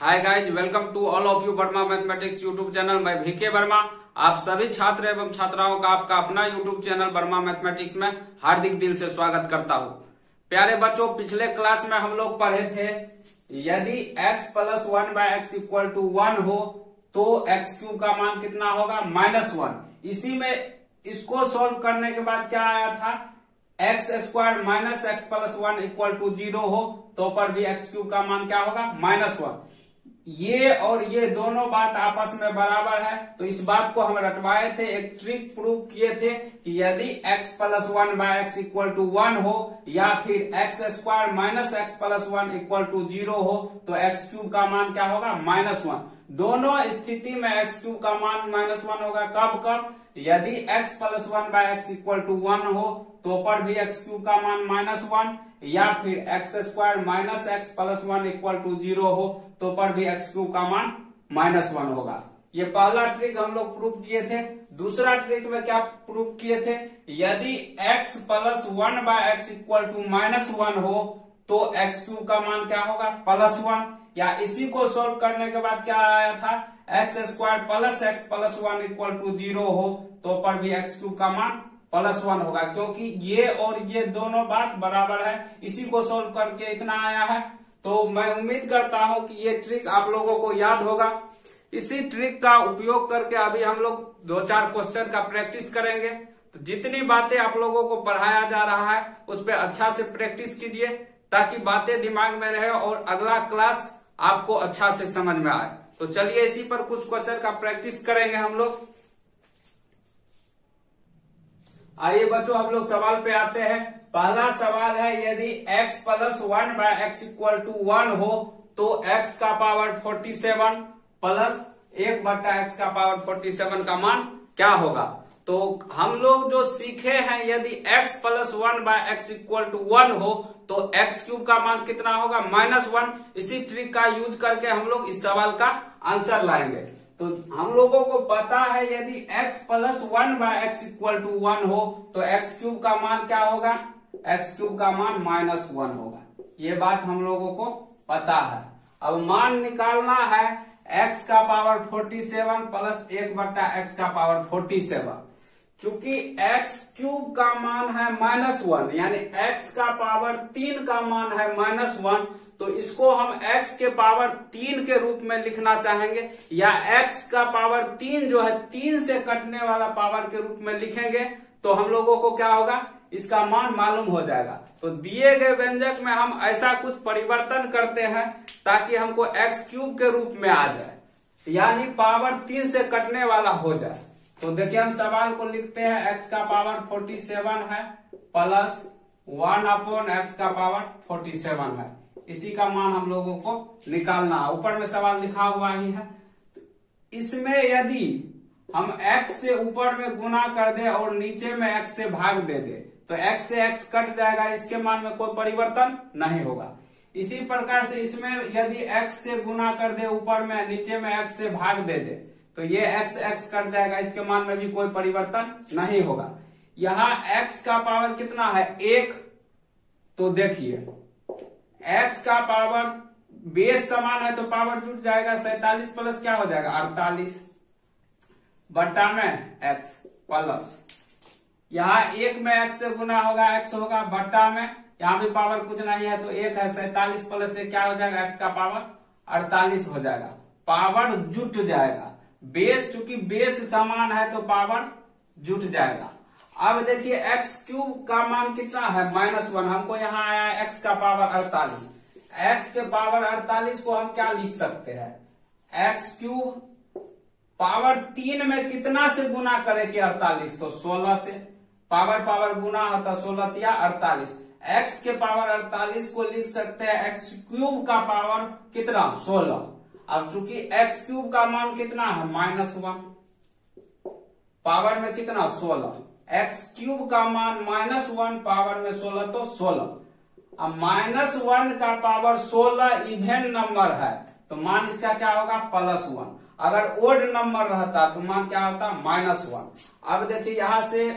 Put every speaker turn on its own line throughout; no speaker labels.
Hi guys, welcome to all of you Verma mathematics YouTube channel. मैं VK Verma आप सभी छात्र एवं छात्राओं का आपका अपना यूट्यूब चैनल वर्मा मैथमेटिक्स में हार्दिक दिल से स्वागत करता हूँ। प्यारे बच्चों, पिछले क्लास में हम लोग पढ़े थे यदि x plus 1/x equal to 1 हो तो x क्यूब का मान कितना होगा, -1। इसी में इसको सोल्व करने के बाद क्या आया था, x square minus x plus 1 equal to 0 हो तो पर भी x क्यूब का मान क्या होगा, -1। ये और ये दोनों बात आपस में बराबर है, तो इस बात को हम रटवाए थे, एक ट्रिक प्रूव किए थे कि यदि x plus 1/x equal to 1 हो या फिर x square minus x plus 1 equal to 0 हो तो x क्यूब का मान क्या होगा, -1। दोनों स्थिति में x क्यूब का मान -1 होगा। कब कब, यदि x plus 1/x equal to 1 हो तो पर भी x क्यूब का मान -1 या फिर x square minus x plus 1 equal to 0 हो तो पर भी x क्यूब का मान -1 होगा। ये पहला ट्रिक हम लोग प्रूव किए थे। दूसरा ट्रिक में क्या प्रूव किए थे, यदि x plus 1/x equal to -1 हो तो x क्यूब का मान क्या होगा, +1। या इसी को सोल्व करने के बाद क्या आया था, x square plus x plus 1 equal to 0 हो तो पर भी x क्यूब का मान +1 होगा, क्योंकि ये और ये दोनों बात बराबर है। इसी को सोल्व करके इतना आया है। तो मैं उम्मीद करता हूं कि ये ट्रिक आप लोगों को याद होगा। इसी ट्रिक का उपयोग करके अभी हम लोग 2-4 क्वेश्चन का प्रैक्टिस करेंगे। तो जितनी बातें आप लोगों को पढ़ाया जा रहा है उस पर अच्छा से प्रैक्टिस कीजिए ताकि बातें दिमाग में रहे और अगला क्लास आपको अच्छा से समझ में आए। तो चलिए इसी पर कुछ क्वेश्चन का प्रैक्टिस करेंगे हम लोग। आइए बच्चों, हम लोग सवाल पे आते हैं। पहला सवाल है, यदि x plus 1/x equal to 1 हो तो x का पावर 47 प्लस 1/x का पावर 47 का मान क्या होगा। तो हम लोग जो सीखे हैं, यदि x plus 1/x equal to 1 हो तो x क्यूब का मान कितना होगा, -1। इसी ट्रिक का यूज करके हम लोग इस सवाल का आंसर लाएंगे। तो हम लोगों को पता है यदि x plus 1/x equal to 1 हो तो x क्यूब का मान क्या होगा, x क्यूब का मान -1 होगा। ये बात हम लोगों को पता है। अब मान निकालना है x का पावर 47 प्लस 1/x का पावर 47। चूंकि x क्यूब का मान है -1 यानी x का पावर 3 का मान है -1, तो इसको हम x के पावर 3 के रूप में लिखना चाहेंगे, या x का पावर 3 जो है 3 से कटने वाला पावर के रूप में लिखेंगे तो हम लोगों को क्या होगा, इसका मान मालूम हो जाएगा। तो दिए गए व्यंजक में हम ऐसा कुछ परिवर्तन करते हैं ताकि हमको x क्यूब के रूप में आ जाए, यानी पावर 3 से कटने वाला हो जाए। तो देखिए हम सवाल को लिखते हैं, x का पावर 47 है प्लस 1/x का पावर 47 है। इसी का मान हम लोगों को निकालना है। ऊपर में सवाल लिखा हुआ ही है। इसमें यदि हम x से ऊपर में गुना कर दे और नीचे में x से भाग दे दे तो x से x कट जाएगा, इसके मान में कोई परिवर्तन नहीं होगा। इसी प्रकार से इसमें यदि x से गुना कर दे ऊपर में, नीचे में x से भाग दे दे तो ये x कट जाएगा, इसके मान में भी कोई परिवर्तन नहीं होगा। यहाँ x का पावर कितना है, 1। तो देखिए x का पावर बेस समान है तो पावर जुट जाएगा, 47 प्लस क्या हो जाएगा, 48 बट्टा में x प्लस, यहाँ 1 में x से गुना होगा, x होगा बट्टा में, यहाँ भी पावर कुछ नहीं है तो 1 है, 47 प्लस से क्या हो जाएगा, x का पावर 48 हो जाएगा। पावर जुट जाएगा, बेस चूंकि बेस समान है तो पावर जुट जाएगा। अब देखिए x क्यूब का मान कितना है, -1। हमको यहाँ आया है x का पावर 48। x के पावर 48 को हम क्या लिख सकते हैं, x क्यूब पावर 3 में कितना से गुना करें कि 48, तो 16 से। पावर गुना होता 16 या 48। x के पावर 48 को लिख सकते हैं x क्यूब का पावर कितना, 16। अब चूंकि x क्यूब का मान कितना है, -1, पावर में कितना, 16। x क्यूब का मान -1 पावर में 16 तो 16। अब -1 का पावर 16 इवेन नंबर है तो मान इसका क्या होगा, +1। अगर ओड नंबर रहता तो मान क्या होता, -1। अब देखिए यहां से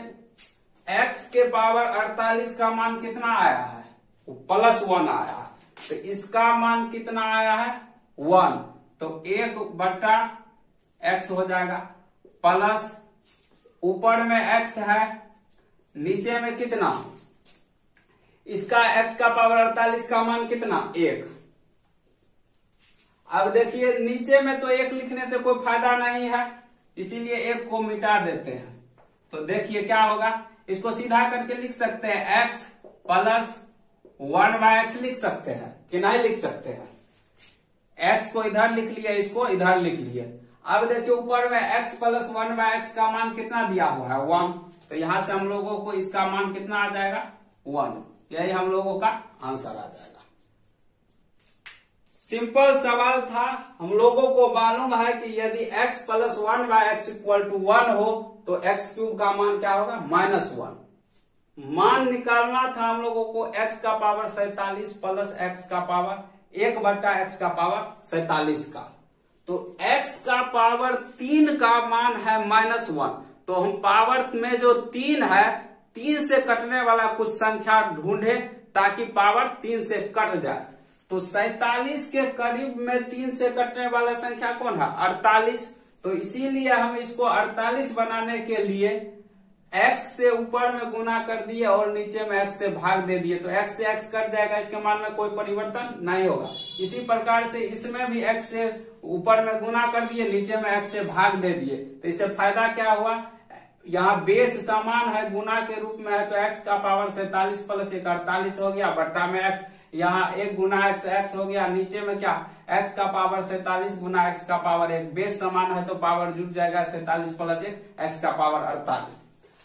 x के पावर 48 का मान कितना आया है, +1 आया है, तो इसका मान कितना आया है, 1। तो 1/x हो जाएगा, प्लस ऊपर में x है, नीचे में कितना, इसका x का पावर 48 का मान कितना 1। अब देखिए नीचे में तो 1 लिखने से कोई फायदा नहीं है, इसीलिए 1 को मिटा देते हैं। तो देखिए क्या होगा, इसको सीधा करके लिख सकते हैं x प्लस 1/x लिख सकते हैं कि नहीं लिख सकते हैं। x को इधर लिख लिए, इसको इधर लिख लिए। अब देखिए ऊपर में x प्लस 1/x का मान कितना दिया हुआ है 1, तो यहां से हम लोगों को इसका मान कितना आ जाएगा 1, यही हम लोगों का आंसर आ जाएगा। सिंपल सवाल था, हम लोगों को मालूम है कि यदि x plus 1/x equal to 1 हो तो x क्यूब का मान क्या होगा -1। मान निकालना था हम लोगों को x का पावर 47 प्लस x का पावर 1/x का पावर 47 का। तो x का पावर 3 का मान है -1, तो हम पावर में जो 3 है 3 से कटने वाला कुछ संख्या ढूंढे ताकि पावर 3 से कट जाए। तो 47 के करीब में 3 से कटने वाला संख्या कौन है 48, तो इसीलिए हम इसको 48 बनाने के लिए x से ऊपर में गुना कर दिए और नीचे में x से भाग दे दिए, तो x से x कट जाएगा, इसके मान में कोई परिवर्तन नहीं होगा। इसी प्रकार से इसमें भी x से ऊपर में गुना कर दिए, नीचे में x से भाग दे दिए, तो इससे फायदा क्या हुआ, यहाँ बेस समान है, गुना के रूप में है, तो x का पावर 47 प्लस 1 48 हो गया, बट्टा में x, यहाँ 1 गुना x हो गया, नीचे में क्या x का पावर 47 गुना x का पावर 1, बेस समान है तो पावर जुट जाएगा, 47 प्लस 1 x का पावर 48।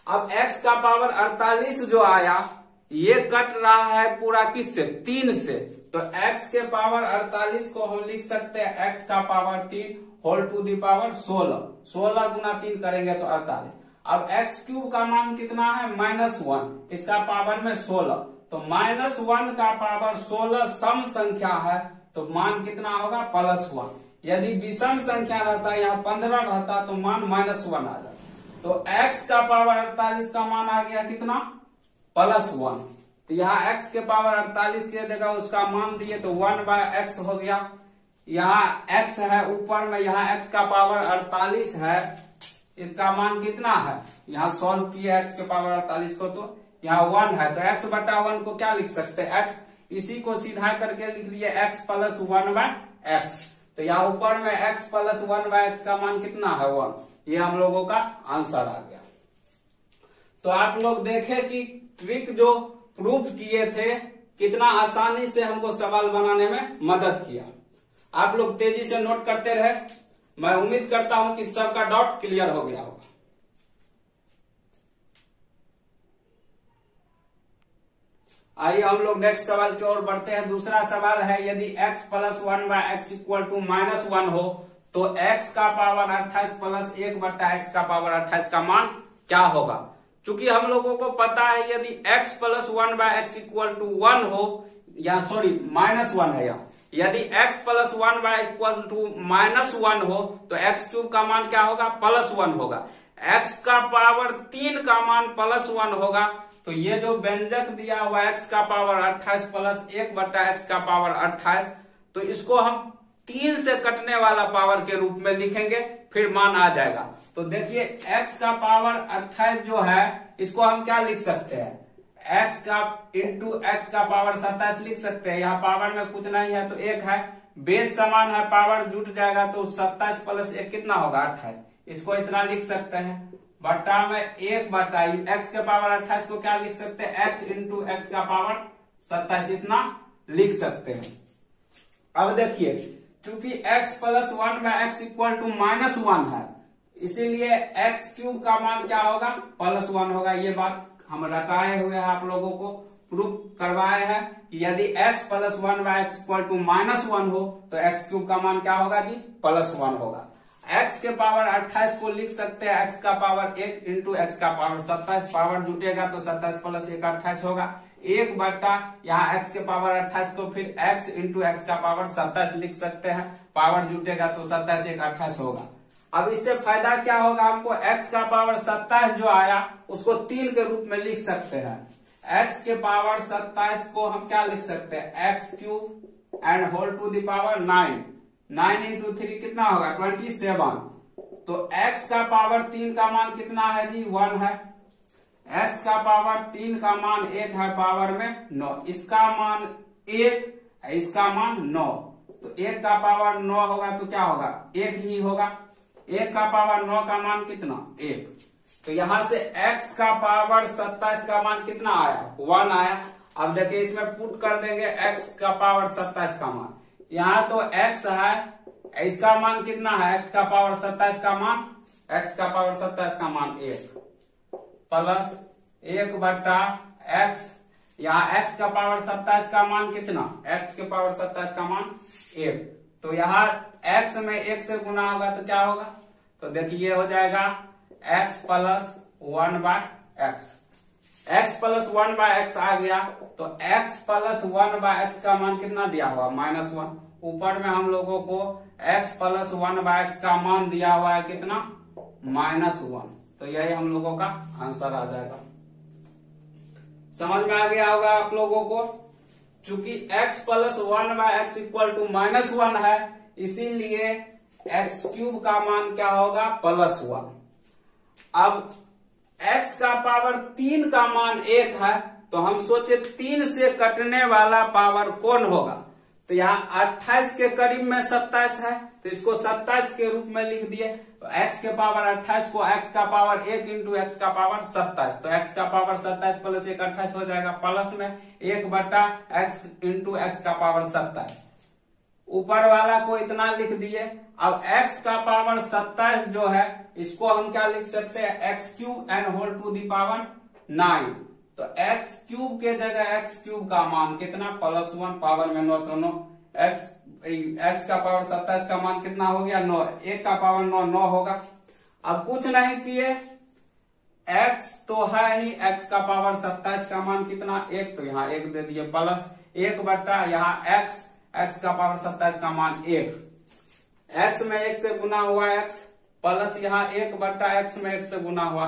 अब x का पावर 48 जो आया ये कट रहा है पूरा किससे 3 से, तो x के पावर 48 को हम लिख सकते हैं x का power 3 whole to the power 16, 16 गुना 3 करेंगे तो 48। अब x क्यूब का मान कितना है -1, इसका पावर में 16, तो -1 का पावर 16 सम संख्या है, तो मान कितना होगा +1। यदि विषम संख्या रहता, यहाँ 15 रहता तो मान -1 आ जाता। तो x का पावर 48 का मान आ गया कितना +1, तो यहाँ x के पावर 48 के जगह उसका मान दिए तो 1/x हो गया। यहाँ x है ऊपर में, यहाँ x का पावर 48 है, इसका मान कितना है, यहाँ सॉल्व किया x के पावर 48 को, तो यहाँ 1 है, तो x/1 को क्या लिख सकते हैं x, इसी को सीधा करके लिख लिए x प्लस 1/x, तो यहाँ ऊपर में x प्लस 1/x का मान कितना है 1, ये हम लोगों का आंसर आ गया। तो आप लोग देखे कि ट्रिक जो प्रूफ किए थे कितना आसानी से हमको सवाल बनाने में मदद किया। आप लोग तेजी से नोट करते रहे, मैं उम्मीद करता हूं कि सबका डाउट क्लियर हो गया होगा। आइए हम लोग नेक्स्ट सवाल की ओर बढ़ते हैं। दूसरा सवाल है, यदि x plus 1/x equal to -1 हो तो x का पावर 28 प्लस 1/x का पावर 28 का मान क्या होगा। चूंकि हम लोगों को पता है यदि x plus 1/x equal to 1 हो, या सॉरी -1 है, यदि x plus 1/x equal to -1 हो तो x क्यूब का मान क्या होगा +1 होगा, x का पावर 3 का मान +1 होगा। तो ये जो व्यंजक दिया हुआ x का पावर 28 प्लस 1/x का पावर 28, तो इसको हम 3 से कटने वाला पावर के रूप में लिखेंगे, फिर मान आ जाएगा। तो देखिए x का पावर 28 जो है इसको हम क्या लिख सकते हैं, x का इंटू x का पावर 27 लिख सकते हैं। यहाँ पावर में कुछ नहीं है तो 1 है, बेस समान है, पावर जुट जाएगा तो 27 प्लस 1 कितना होगा 28, इसको इतना लिख सकते हैं, बट्टा में 1/, x के पावर 28 को क्या लिख सकते हैं x इंटू x का पावर 27, इतना लिख सकते हैं। अब देखिए क्योंकि x plus 1/x equal to -1 है, इसीलिए x क्यूब का मान क्या होगा +1 होगा। ये बात हम रटाए हुए हैं, आप लोगों को प्रूफ करवाए हैं कि यदि x plus 1/x equal to -1 हो तो x क्यूब का मान क्या होगा जी +1 होगा। x के पावर 28 को लिख सकते हैं x का पावर 1 इंटू x का पावर 27, पावर जुटेगा तो 27 प्लस 1 28 होगा, 1/, यहाँ x के पावर 28 को फिर x इंटू x का पावर 27 लिख सकते हैं, पावर जुटेगा तो 27 1 28 होगा। अब इससे फायदा क्या होगा, हमको x का पावर 27 जो आया उसको 3 के रूप में लिख सकते हैं। x के पावर 27 को हम क्या लिख सकते हैं x cube and whole to the power 9, 9 into 3 कितना होगा 27। तो x का पावर 3 का मान कितना है जी 1 है। x का पावर 3 का मान 1 है, पावर में 9, इसका मान 1, इसका मान 9। तो 1 का पावर 9 होगा तो क्या होगा 1 ही होगा। 1 का पावर 9 का मान कितना 1। तो यहां से x का पावर 27 का मान कितना आया 1 आया। अब देखिए इसमें पुट कर देंगे x का पावर 27 का मान। यहाँ तो x है, इसका मान कितना है x का पावर 27 का मान, x का पावर 27 का मान 1 प्लस 1 बटा x। यहाँ x का पावर 27 का मान कितना, x के पावर 27 का मान 1। तो यहाँ x में 1 से गुना होगा तो क्या होगा, तो देखिए ये हो जाएगा x plus 1 by x. x plus 1 by x आ गया। तो x प्लस 1 बाय एक्स का मान कितना दिया हुआ -1। ऊपर में हम लोगों को x प्लस 1 बाय एक्स का मान दिया हुआ है कितना -1। तो यही हम लोगों का आंसर आ जाएगा। समझ में आ गया होगा आप लोगों को। चूंकि x plus 1 by x equal to -1 है, इसीलिए x क्यूब का मान क्या होगा +1। अब x का पावर 3 का मान 1 है, तो हम सोचे 3 से कटने वाला पावर कौन होगा। तो यहाँ 28 के करीब में 27 है, तो इसको 27 के रूप में लिख दिए। तो x के पावर 28 को x का पावर 1 इंटू x का पावर 27। तो x का पावर 27 प्लस 1 28 हो जाएगा, प्लस में 1 बटा x इंटू x का पावर 27। ऊपर वाला को इतना लिख दिए। अब x का पावर 27 जो है, इसको हम क्या लिख सकते हैं x cube and whole to the power 9। तो x क्यूब के जगह x क्यूब का मान कितना +1, पावर में 9 तो 9। x का पावर 27 का मान कितना हो गया 9, 1 का पावर 9 9 होगा। अब कुछ नहीं किए, x तो है ही, x का पावर 27 का मान कितना 1, तो यहाँ 1 दे दिए, प्लस 1 बटा यहाँ x का पावर 27 का मान 1, x में 1 से गुना हुआ x, प्लस यहाँ 1 बटा x में 1 से गुना हुआ,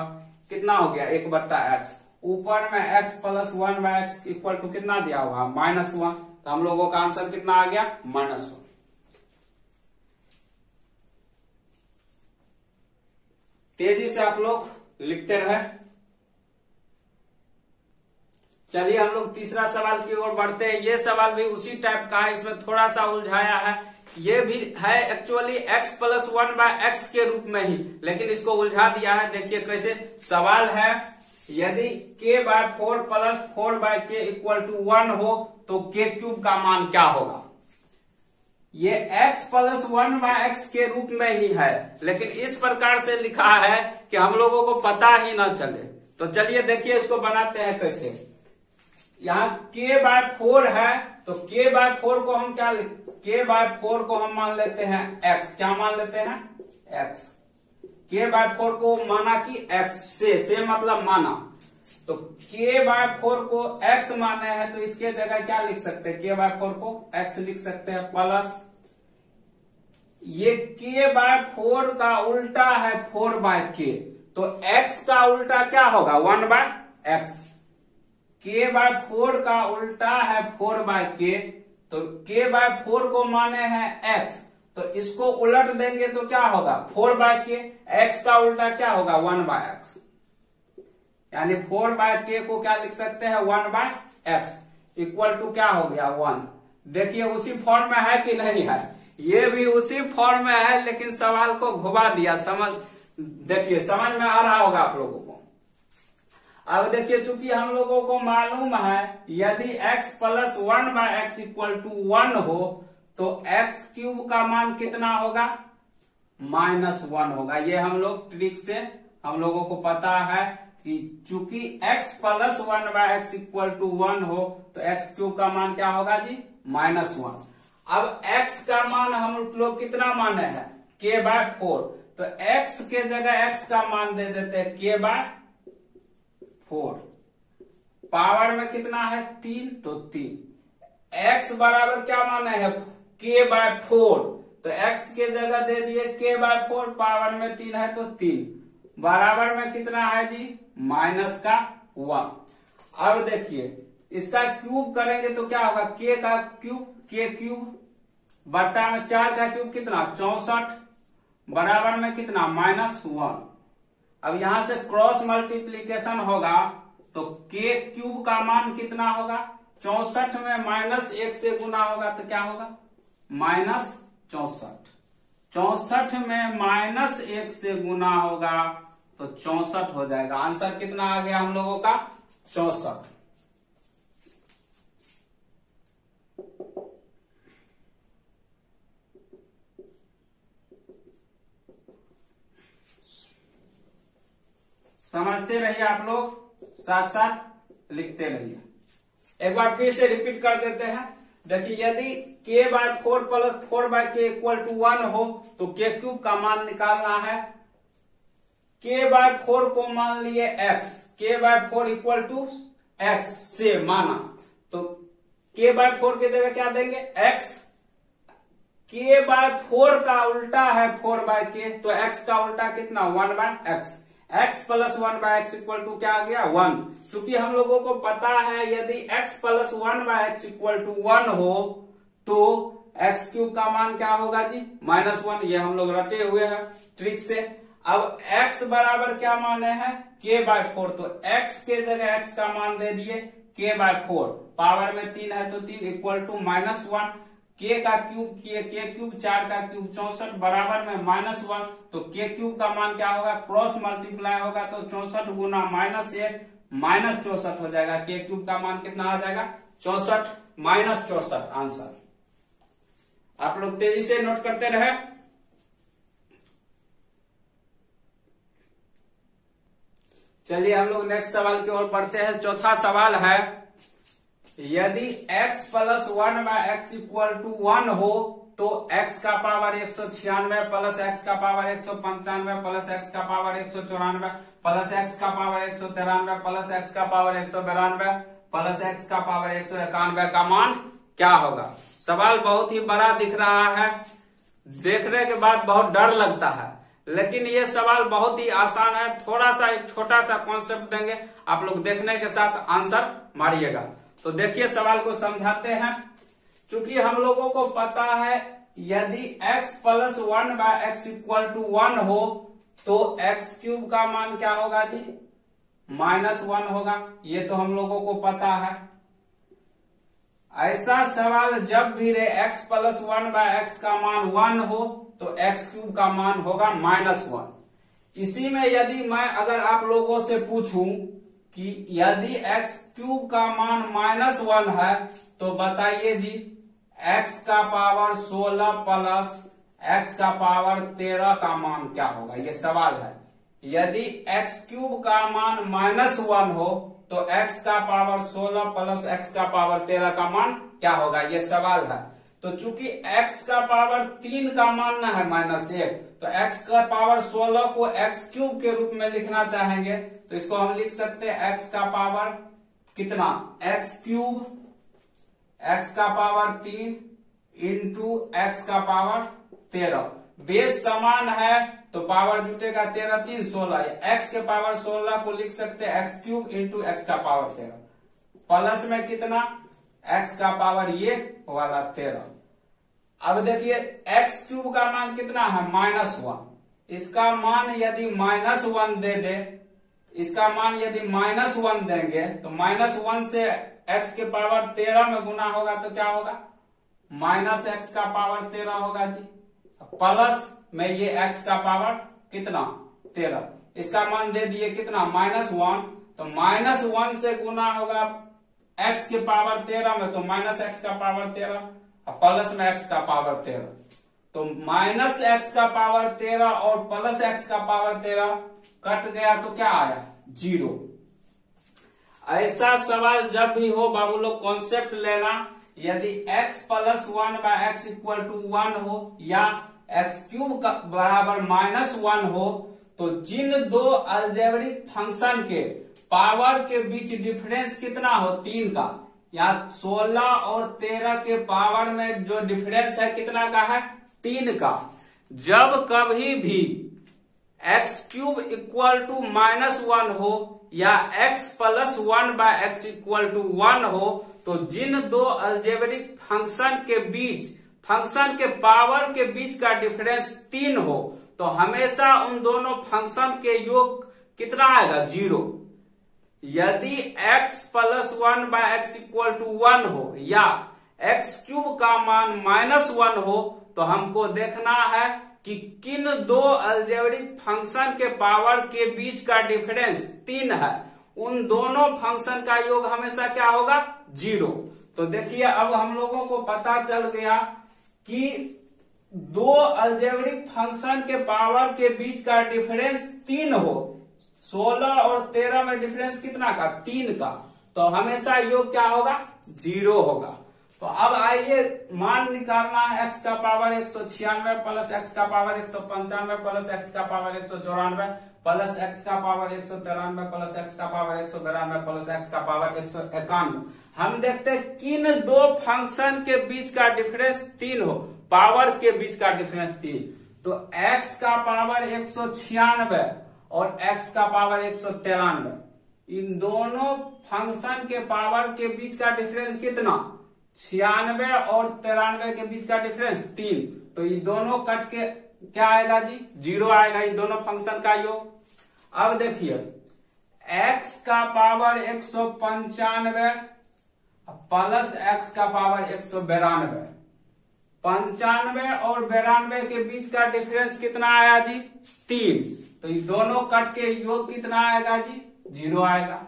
कितना हो गया 1 बटा x। ऊपर में x plus 1 by x equal to कितना दिया हुआ -1। तो हम लोगों का आंसर कितना आ गया -1। तेजी से आप लोग लिखते रहे। चलिए हम लोग तीसरा सवाल की ओर बढ़ते हैं। ये सवाल भी उसी टाइप का है, इसमें थोड़ा सा उलझाया है। ये भी है actually x plus 1 by x के रूप में ही, लेकिन इसको उलझा दिया है। देखिए कैसे सवाल है, यदि k by 4 plus 4 by k equal to 1 हो तो k क्यूब का मान क्या होगा। ये x प्लस 1 बाय एक्स के रूप में ही है, लेकिन इस प्रकार से लिखा है कि हम लोगों को पता ही ना चले। तो चलिए देखिए इसको बनाते हैं कैसे। यहाँ k बाय 4 है, तो k बाय 4 को हम क्या k बाय 4 को हम मान लेते हैं x। क्या मान लेते हैं x। k बाय 4 को माना कि x से मतलब माना, तो k बाय 4 को x माने हैं, तो इसके जगह क्या लिख सकते हैं, k बाय 4 को x लिख सकते हैं, प्लस ये k बाय 4 का उल्टा है 4 बाय k, तो x का उल्टा क्या होगा 1 बाय x। k बाय 4 का उल्टा है 4 बाय k, तो k बाय 4 को माने हैं x, तो इसको उलट देंगे तो क्या होगा 4 बाय k। x का उल्टा क्या होगा 1 बाय x, यानी 4 बाय k को क्या लिख सकते हैं 1 बाय x इक्वल टू क्या हो गया 1। देखिए उसी फॉर्म में है कि नहीं है, ये भी उसी फॉर्म में है, लेकिन सवाल को घुमा दिया। देखिए समझ में आ रहा होगा आप लोगों को। अब देखिए चूंकि हम लोगों को मालूम है यदि x plus 1 by x equal to 1 हो तो x क्यूब का मान कितना होगा -1 होगा। ये हम लोग ट्रिक से हम लोगों को पता है कि चूंकि x plus 1 by x equal to 1 हो तो x क्यूब का मान क्या होगा जी -1। अब x का मान हम लोग कितना माने हैं k बाय 4, तो x के जगह x का मान दे देते हैं k बाय 4। पावर में कितना है 3, तो 3। x बराबर क्या माने है k बाय 4, तो x के जगह दे दिए k बाय 4, पावर में 3 है तो 3, बराबर में कितना है जी -1। अब देखिए इसका क्यूब करेंगे तो क्या होगा k का क्यूब, k क्यूब बट्टा में 4 का क्यूब कितना 64 बराबर में कितना -1। अब यहां से क्रॉस मल्टीप्लीकेशन होगा तो के क्यूब का मान कितना होगा 64 में -1 से गुना होगा तो क्या होगा -64। 64 में -1 से गुना होगा तो 64 हो जाएगा। आंसर कितना आ गया हम लोगों का 64। समझते रहिए आप लोग, साथ साथ लिखते रहिए। एक बार फिर से रिपीट कर देते हैं। देखिए यदि k/4 + 4/k = 1 हो तो k क्यूब का मान निकालना है। k/4 को मान लिए x, k/4 = x से माना तो k/4 की जगह क्या देंगे x। k/4 का उल्टा है 4/k तो x का उल्टा कितना 1/x। x + 1/x = क्या आ गया 1। क्योंकि हम लोगों को पता है यदि x + 1/x = 1 हो तो x क्यूब का मान क्या होगा जी -1। ये हम लोग रटे हुए हैं ट्रिक से। अब x बराबर क्या माने हैं k/4 तो x के जगह x का मान दे दिए k/4 पावर में 3 है तो 3 = -1। k का क्यूब किए k क्यूब 4 का क्यूब 64 बराबर में -1 तो k क्यूब का मान क्या होगा क्रॉस मल्टीप्लाई होगा तो 64 गुना -1 -64 हो जाएगा। k क्यूब का मान कितना आ जाएगा 64 -64 आंसर। आप लोग तेजी से नोट करते रहे। चलिए हम लोग नेक्स्ट सवाल की ओर बढ़ते हैं। चौथा सवाल है यदि x + 1/x = 1 हो तो x का पावर 196 प्लस x का पावर 195 प्लस x का पावर 194 प्लस x का पावर 193 प्लस x का पावर 192 प्लस x का पावर 191 का मान क्या होगा। सवाल बहुत ही बड़ा दिख रहा है, देखने के बाद बहुत डर लगता है, लेकिन ये सवाल बहुत ही आसान है। थोड़ा सा एक छोटा सा कॉन्सेप्ट देंगे, आप लोग देखने के साथ आंसर मारिएगा। तो देखिए सवाल को समझाते हैं। चूंकि हम लोगों को पता है यदि x + 1/x = 1 हो तो x क्यूब का मान क्या होगा जी -1 होगा। ये तो हम लोगों को पता है। ऐसा सवाल जब भी रहे x + 1/x का मान 1 हो तो x क्यूब का मान होगा -1। इसी में यदि मैं अगर आप लोगों से पूछूं कि यदि x क्यूब का मान -1 है तो बताइए जी x का पावर 16 प्लस x का पावर 13 का मान क्या होगा। ये सवाल है। यदि x क्यूब का मान -1 हो तो x का पावर 16 प्लस x का पावर 13 का मान क्या होगा, ये सवाल है। तो चूंकि x का पावर 3 का मानना है -1 तो x का पावर 16 को x क्यूब के रूप में लिखना चाहेंगे तो इसको हम लिख सकते हैं x का पावर कितना x क्यूब x का पावर 3 इंटू x का पावर 13। बेस समान है तो पावर जुटेगा 13 3 16। x के पावर 16 को लिख सकते हैं x क्यूब इंटू x का पावर 13 प्लस में कितना x का पावर ये वाला 13। अब देखिए x क्यूब का मान कितना है -1। इसका मान यदि -1 दे दे, इसका मान यदि -1 देंगे तो -1 से x के पावर 13 में गुना होगा तो क्या होगा -x का पावर 13 होगा जी। प्लस में ये x का पावर कितना 13, इसका मान दे दिए कितना -1 तो -1 से गुना होगा x के पावर 13 में तो -x का पावर 13 प्लस में x का पावर 13 तो -x का पावर 13 और प्लस x का पावर 13 कट गया तो क्या आया 0। ऐसा सवाल जब भी हो बाबू लोग कॉन्सेप्ट लेना। यदि x + 1/x = 1 हो या x क्यूब का बराबर -1 हो तो जिन दो अलजेब्रिक फंक्शन के पावर के बीच डिफरेंस कितना हो 3 का, या 16 और 13 के पावर में जो डिफरेंस है कितना का है 3 का। जब कभी भी x क्यूब = -1 हो या x + 1/x = 1 हो तो जिन दो अलजेब्रिक फंक्शन के बीच फंक्शन के पावर के बीच का डिफरेंस 3 हो तो हमेशा उन दोनों फंक्शन के योग कितना आएगा? 0। यदि x plus 1/x equal to 1 हो या x क्यूब का मान -1 हो तो हमको देखना है कि किन दो अलजेब्रिक फंक्शन के पावर के बीच का डिफरेंस 3 है। उन दोनों फंक्शन का योग हमेशा क्या होगा? 0। तो देखिए अब हम लोगों को पता चल गया कि दो अलजेब्रिक फंक्शन के पावर के बीच का डिफरेंस 3 हो। 16 और 13 में डिफरेंस कितना का? 3 का। तो हमेशा योग क्या होगा? 0 होगा। तो अब आइए मान निकालना है x का पावर 196 प्लस x का पावर 195 प्लस x का पावर 194 प्लस x का पावर 193 प्लस x का पावर 192 प्लस x का पावर 191। हम देखते हैं किन दो फंक्शन के बीच का डिफरेंस 3 हो, पावर के बीच का डिफरेंस 3। तो x का पावर 196 और x का पावर 193, इन दोनों फंक्शन के पावर के बीच का डिफरेंस कितना? 96 और 93 के बीच का डिफरेंस 3। तो ये दोनों कट के क्या आएगा जी? 0 आएगा इन दोनों फंक्शन का योग। अब देखिए x का पावर 195 प्लस x का पावर 192, 95 और 92 के बीच का डिफरेंस कितना आया जी? 3। तो ये दोनों कट के योग कितना आएगा जी? 0 आएगा।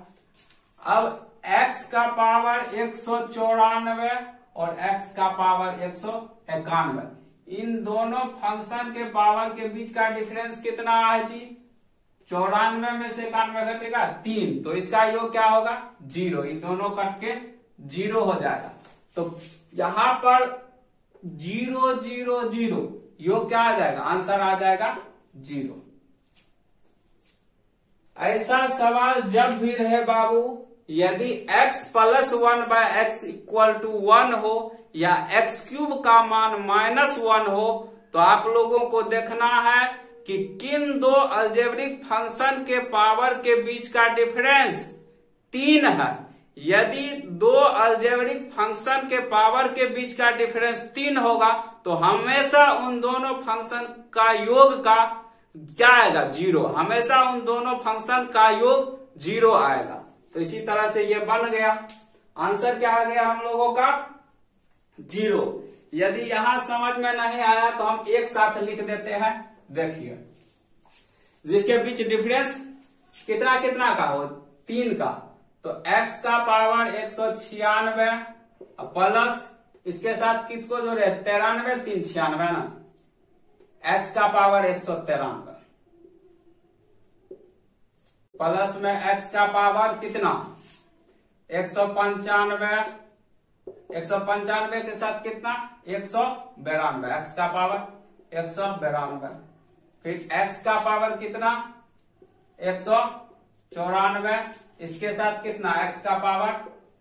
अब x का पावर 194 और x का पावर 191, इन दोनों फंक्शन के पावर के बीच का डिफरेंस कितना है जी? 94 में से 91 घटेगा 3। तो इसका योग क्या होगा? 0। इन दोनों कट के 0 हो जाएगा। तो यहां पर 0 0 0 योग क्या आ जाएगा? आंसर आ जाएगा 0। ऐसा सवाल जब भी रहे बाबू, यदि x plus 1/x equal to 1 हो या x क्यूब का मान -1 हो तो आप लोगों को देखना है कि किन दो अलजेब्रिक फंक्शन के पावर के बीच का डिफरेंस 3 है। यदि दो अलजेब्रिक फंक्शन के पावर के बीच का डिफरेंस 3 होगा तो हमेशा उन दोनों फंक्शन का योग का क्या आएगा? 0। हमेशा उन दोनों फंक्शन का योग 0 आएगा। तो इसी तरह से ये बन गया। आंसर क्या आ गया हम लोगों का? 0। यदि यहां समझ में नहीं आया तो हम एक साथ लिख देते हैं। देखिए जिसके बीच डिफरेंस कितना कितना का हो? 3 का। तो x का पावर 196 प्लस इसके साथ किसको जोड़े? 93, 3 96 ना। x का पावर 193 प्लस में x का पावर कितना? 195, 195 के साथ कितना? 192, x का पावर 192। फिर x का पावर कितना? 194, इसके साथ कितना? x का पावर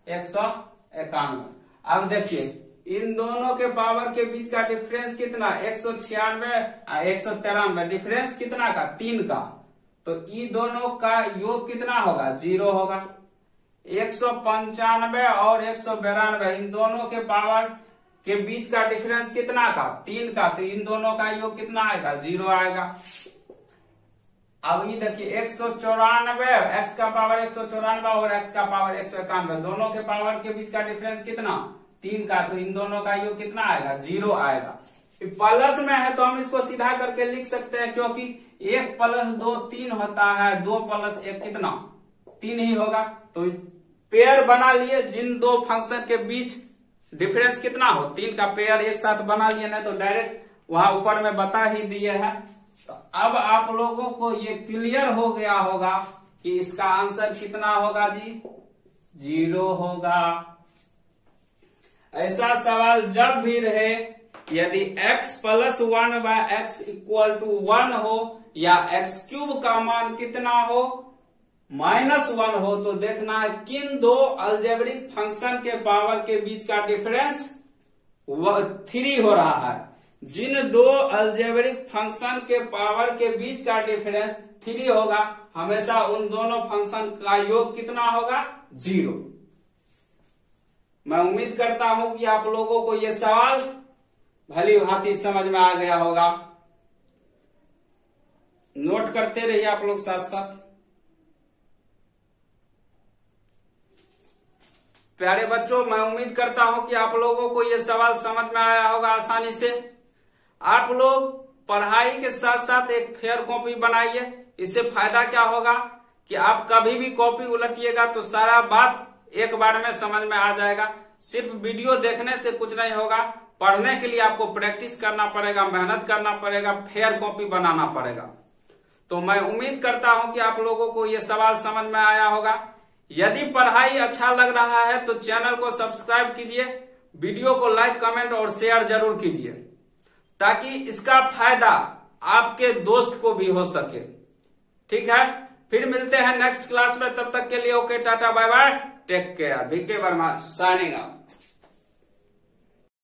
191। अब देखिए इन दोनों के पावर के बीच का डिफरेंस कितना? 196 193, डिफरेंस कितना का? 3 का। तो ये दोनों का योग कितना होगा? 0 होगा। 195 और 192, इन दोनों के पावर के बीच का डिफरेंस कितना का? 3 का। तो इन दोनों का योग कितना आएगा? 0 आएगा। अब ये देखिए 194, x का पावर 194 और x का पावर 191, दोनों के पावर के बीच का डिफरेंस कितना? 3 का। तो इन दोनों का योग कितना आएगा? 0 आएगा। प्लस में है तो हम इसको सीधा करके लिख सकते हैं, क्योंकि 1 प्लस 2 3 होता है, 2 प्लस 1 कितना? 3 ही होगा। तो पेयर बना लिए, जिन दो फंक्शन के बीच डिफरेंस कितना हो 3 का पेयर एक साथ बना लिए, नहीं तो डायरेक्ट वहां ऊपर में बता ही दिए है। तो अब आप लोगों को ये क्लियर हो गया होगा कि इसका आंसर कितना होगा जी? 0 होगा। ऐसा सवाल जब भी रहे, यदि x plus 1/x equal to 1 हो या x क्यूब का मान कितना हो? -1 हो, तो देखना है किन दो अलजेब्रिक फंक्शन के पावर के बीच का डिफरेंस 3 हो रहा है। जिन दो अलजेब्रिक फंक्शन के पावर के बीच का डिफरेंस 3 होगा, हमेशा उन दोनों फंक्शन का योग कितना होगा? 0। मैं उम्मीद करता हूं कि आप लोगों को ये सवाल भली भांति समझ में आ गया होगा। नोट करते रहिए आप लोग साथ साथ। प्यारे बच्चों, मैं उम्मीद करता हूं कि आप लोगों को ये सवाल समझ में आया होगा आसानी से। आप लोग पढ़ाई के साथ साथ एक फेयर कॉपी बनाइए। इससे फायदा क्या होगा कि आप कभी भी कॉपी उलटिएगा तो सारा बात एक बार में समझ में आ जाएगा। सिर्फ वीडियो देखने से कुछ नहीं होगा, पढ़ने के लिए आपको प्रैक्टिस करना पड़ेगा, मेहनत करना पड़ेगा, फेयर कॉपी बनाना पड़ेगा। तो मैं उम्मीद करता हूं कि आप लोगों को ये सवाल समझ में आया होगा। यदि पढ़ाई अच्छा लग रहा है तो चैनल को सब्सक्राइब कीजिए, वीडियो को लाइक, कमेंट और शेयर जरूर कीजिए, ताकि इसका फायदा आपके दोस्त को भी हो सके। ठीक है, फिर मिलते हैं नेक्स्ट क्लास में। तब तक के लिए okay, tata, bye bye, take care. BK Verma signing out.